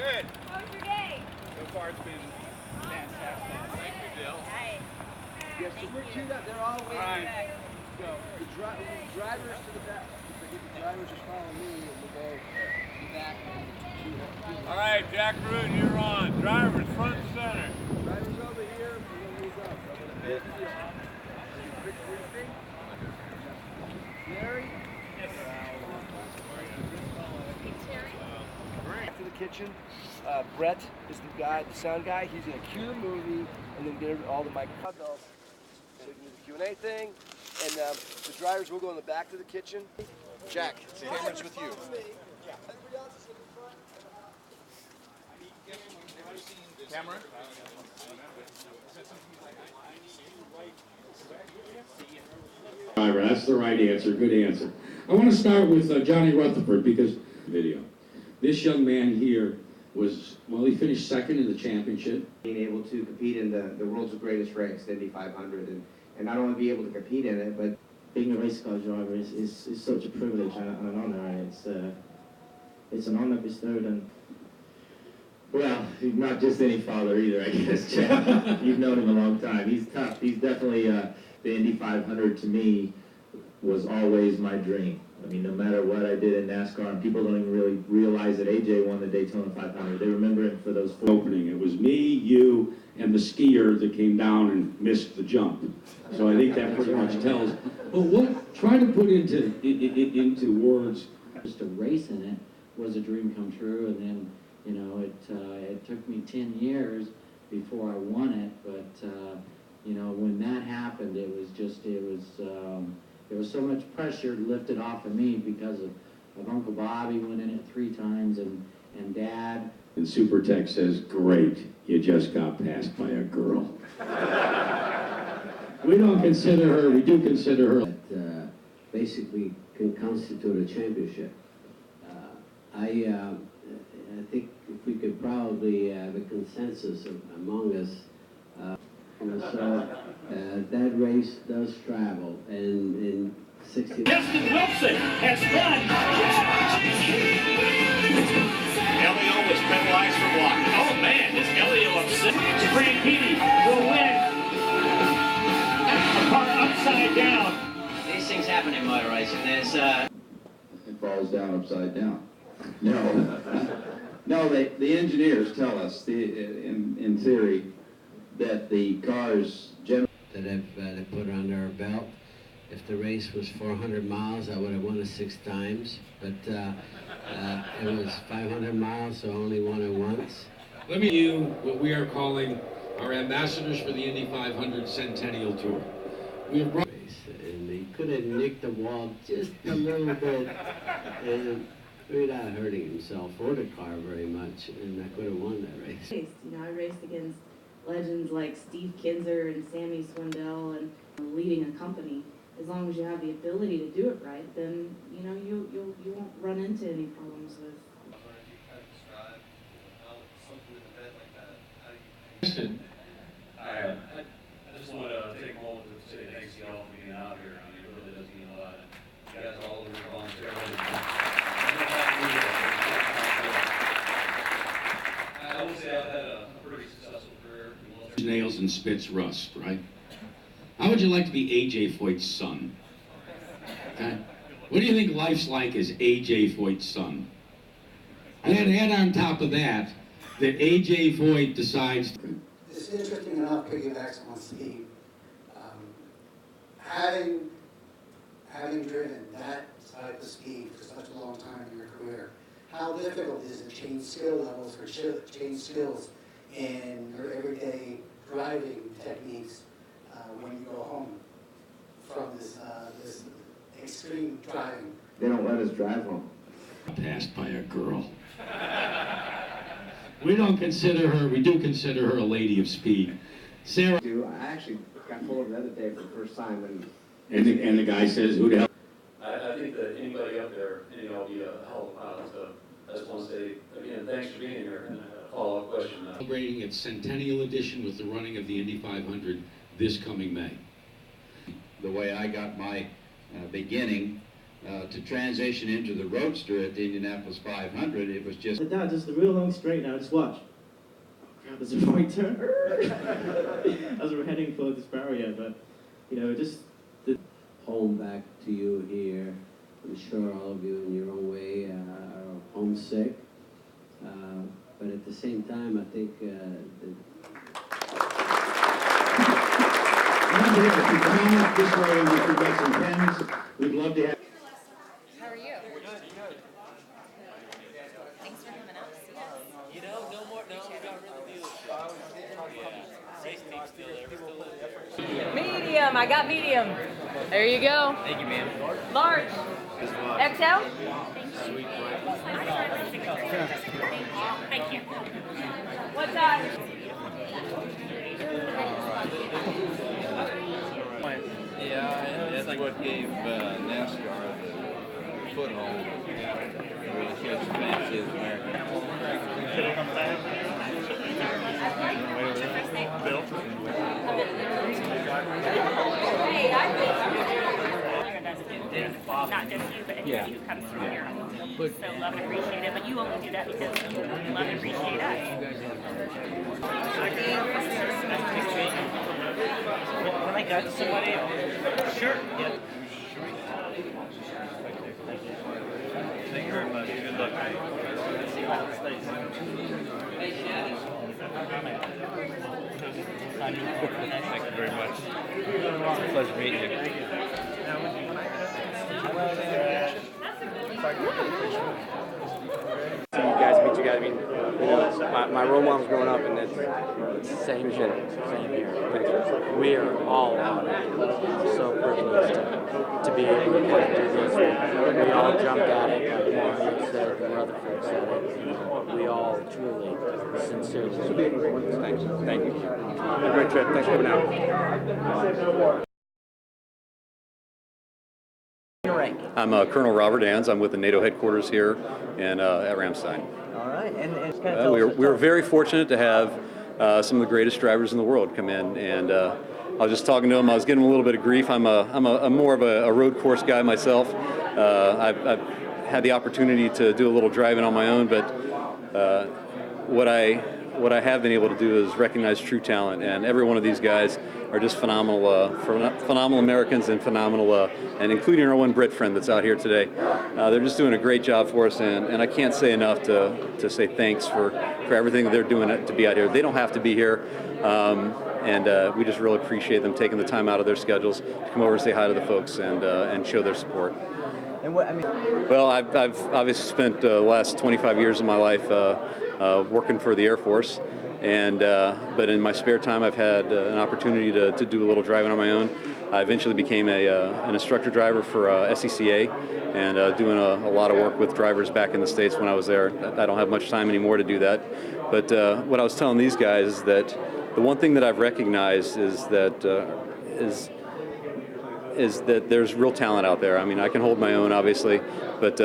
Good. How was your day? So far it's been fantastic. Thank you, Dill. Nice. Yes, so we're queued up. They're all waiting. All right. Go. The drivers to the back. The drivers just follow me, and we'll go to the back. All right, Jack Root, you're on. Drivers front and center. Drivers over here, and then we go. Quick briefing. Larry. To the kitchen. Brett is the guy, the sound guy. He's gonna cue the movie and then get all the microphones. So we can do the Q&A thing, and the drivers will go in the back to the kitchen. Jack, the camera's with you. Cameron? Driver, that's the right answer. Good answer. I want to start with Johnny Rutherford because video. This young man here was, well, he finished second in the championship. Being able to compete in the world's greatest race, the Indy 500, and not only be able to compete in it, but being a race car driver is such a privilege and an honor, and it's an honor bestowed on. Well, he's not just any father either, I guess, Chad. You've known him a long time. He's tough. He's definitely the Indy 500 to me was always my dream. I mean, no matter what I did in NASCAR, and people don't even really realize that AJ won the Daytona 500. They remember him for those four. Opening. It was me, you, and the skier that came down and missed the jump. So I think that pretty much tells. But what? Try to put into words. Just to race in it was a dream come true, and then it took me 10 years before I won it. But when that happened, it was so much pressure lifted off of me because of Uncle Bobby winning it 3 times and Dad. And Super Tech says, "Great, you just got passed by a girl." We don't consider her. We do consider her. That basically can constitute a championship. I think if we could probably have a consensus among us. That race does travel, and in 60. Justin Wilson has run. Elio was penalized for blocking. Oh man, is Elio upset? Franchitti will win. A car upside down. These things happen in motor racing. There's It falls down upside down. No, the engineers tell us, in theory, that the cars generally That they put under our belt. If the race was 400 miles, I would have won it 6 times. But it was 500 miles, so I only won it once. Let me you what we are calling our ambassadors for the Indy 500 Centennial Tour. We have brought. And he could have nicked the wall just a little bit, and without hurting himself or the car very much, and I could have won that race. I raced against legends like Steve Kinzer and Sammy Swindell, and leading a company. As long as you have the ability to do it right, then you won't run into any problems with. I just want to take a moment to say thanks to y'all for being out here. I mean, it really does mean a lot. You guys all over voluntarily. I will say I've had a pretty successful career. Nails and spits rust, right? How would you like to be A.J. Foyt's son? Okay. What do you think life's like as A.J. Foyt's son? And add on top of that, that A.J. Foyt decides... It's interesting enough, piggybacks on Steve. Having driven that type of speed for such a long time in your career, how difficult is it to change skill levels or change skills in your everyday driving techniques when you go home from this extreme driving? they don't let us drive home. Passed by a girl. We don't consider her, we do consider her a lady of speed. Sarah. I actually got pulled over the other day for the first time. And the guy says, who the hell? I think that anybody up there, will be a hell of a pilot. So I just want to say, again, thanks for being here. And a follow-up question. Celebrating its Centennial edition with the running of the Indy 500 this coming May. The way I got my beginning to transition into the roadster at the Indianapolis 500, it was just... Dad, just a real long straight now, just watch. There's a right turn. As we're heading for this barrier, but, you know, just... Home back to you here. I'm sure all of you in your own way are homesick. But at the same time, I think If you come up this way, we could get some pens. We'd love to have... How are you? Thanks for coming out to see us. You know, no more, no, we got rid of the dealership. Yeah, race team's still there, we're still in there. Medium, I got medium. There you go. Thank you, ma'am. Large. XL? Sweet, Thank you. What size? Yeah, that's what gave NASCAR the foothold. Really catch the fancy of America. Hey, not just you, but anybody who comes through here. So love and appreciate it, but you only do that because you love and appreciate us. When I got somebody, sure. Yeah. Thank you very much. Good luck. Thank you very much. It's a pleasure meeting you. Meet you guys. I mean, you know, my role models growing up, and it's the same shit. Same here. We are all so privileged to be able to kind of do this. We all jumped at it, like Mohammed said, and Rutherford said it. We all truly, sincerely. Thanks. Thank you. Have a great trip. Thanks for coming out. I'm Colonel Robert Ans. I'm with the NATO headquarters here at Ramsein. All right, and kind of we were very fortunate to have some of the greatest drivers in the world come in, and I was just talking to them. I was getting a little bit of grief. I'm a more of a road course guy myself. I've had the opportunity to do a little driving on my own, but what I have been able to do is recognize true talent, and every one of these guys are just phenomenal, phenomenal Americans, and phenomenal, and including our one Brit friend that's out here today. They're just doing a great job for us, and I can't say enough to say thanks for everything that they're doing to be out here. They don't have to be here, and we just really appreciate them taking the time out of their schedules to come over and say hi to the folks and show their support. And what I mean? Well, I've obviously spent the last 25 years of my life working for the Air Force, and but in my spare time I've had an opportunity to do a little driving on my own. I eventually became an instructor driver for SCCA, and doing a lot of work with drivers back in the States when I was there. I don't have much time anymore to do that, but what I was telling these guys is that the one thing that I've recognized is that there's real talent out there. I mean, I can hold my own, obviously, but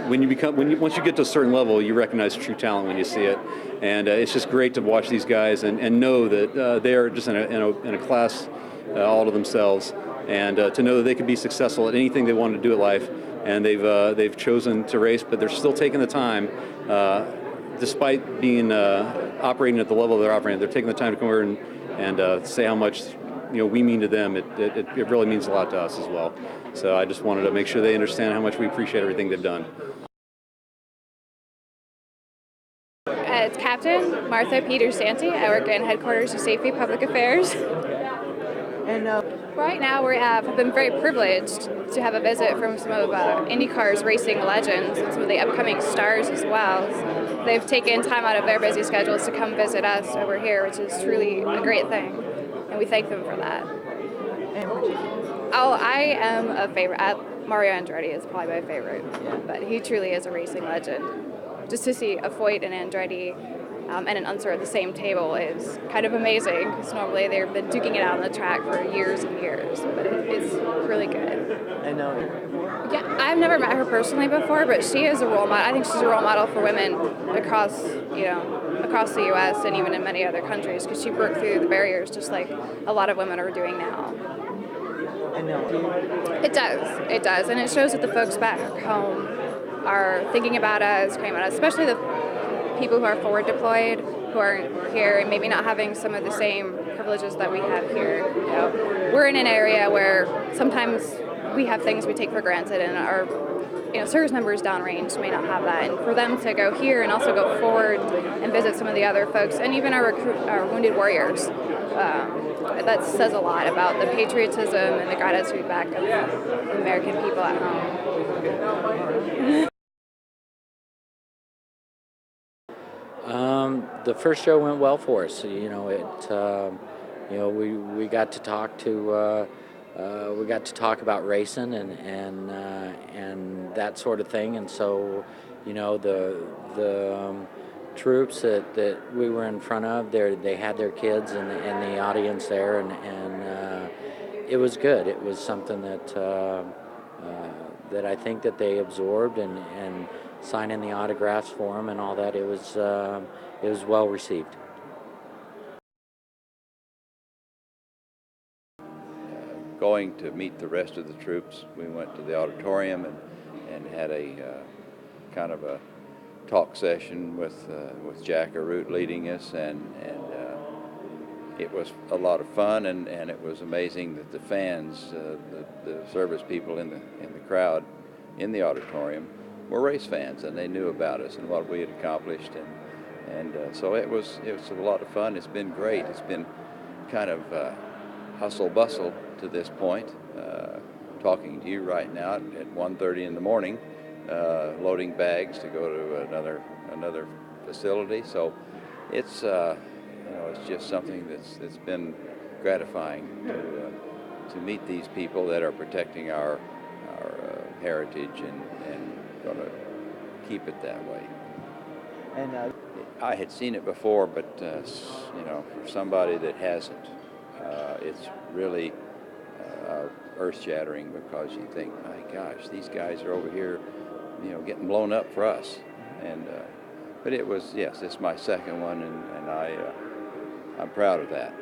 once you get to a certain level, you recognize true talent when you see it, and it's just great to watch these guys and know that they are just in a class all to themselves, and to know that they can be successful at anything they want to do in life, and they've chosen to race, but they're still taking the time, despite being operating at the level they're operating. They're taking the time to come over and say how much we mean to them. It really means a lot to us as well. So I just wanted to make sure they understand how much we appreciate everything they've done. It's Captain Martha Peter Santi. I work in Headquarters of Safety Public Affairs. And right now we have been very privileged to have a visit from some of IndyCar's racing legends and some of the upcoming stars as well. So they've taken time out of their busy schedules to come visit us over here, which is truly a great thing, and we thank them for that. Oh, I am a favorite. Mario Andretti is probably my favorite, but he truly is a racing legend. Just to see a Foyt and Andretti and an Unser at the same table is kind of amazing, because normally they've been duking it out on the track for years and years, but it's really good. I know. Yeah, I've never met her personally before, but she is a role model. I think she's a role model for women across the U.S. and even in many other countries, because she broke through the barriers just like a lot of women are doing now. And now, do you? It does, and it shows that the folks back home are thinking about us, caring about us, especially the people who are forward deployed, who aren't here and maybe not having some of the same privileges that we have here. You know, we're in an area where sometimes we have things we take for granted, and our service members downrange may not have that. And for them to go here and also go forward and visit some of the other folks, and even our wounded warriors, that says a lot about the patriotism and the gratitude back of the American people at home. The first show went well for us. We got to talk to about racing and that sort of thing. And so, the troops that we were in front of, they had their kids in the audience there, and it was good. It was something that I think that they absorbed, and signing the autographs for them and all that. It was well received. Going to meet the rest of the troops, we went to the auditorium and had a kind of a talk session with Jack Arute leading us, and it was a lot of fun, and it was amazing that the fans, the service people in the crowd in the auditorium were race fans, and they knew about us and what we had accomplished, and so it was a lot of fun. It's been great. It's been kind of hustle bustle to this point. Talking to you right now at 1:30 in the morning, loading bags to go to another facility. So it's it's just something that's been gratifying to meet these people that are protecting our heritage and going to keep it that way. And I had seen it before, but for somebody that hasn't, it's really earth-shattering, because you think, my gosh, these guys are over here, getting blown up for us. And but it was, yes, it's my second one, and I'm proud of that.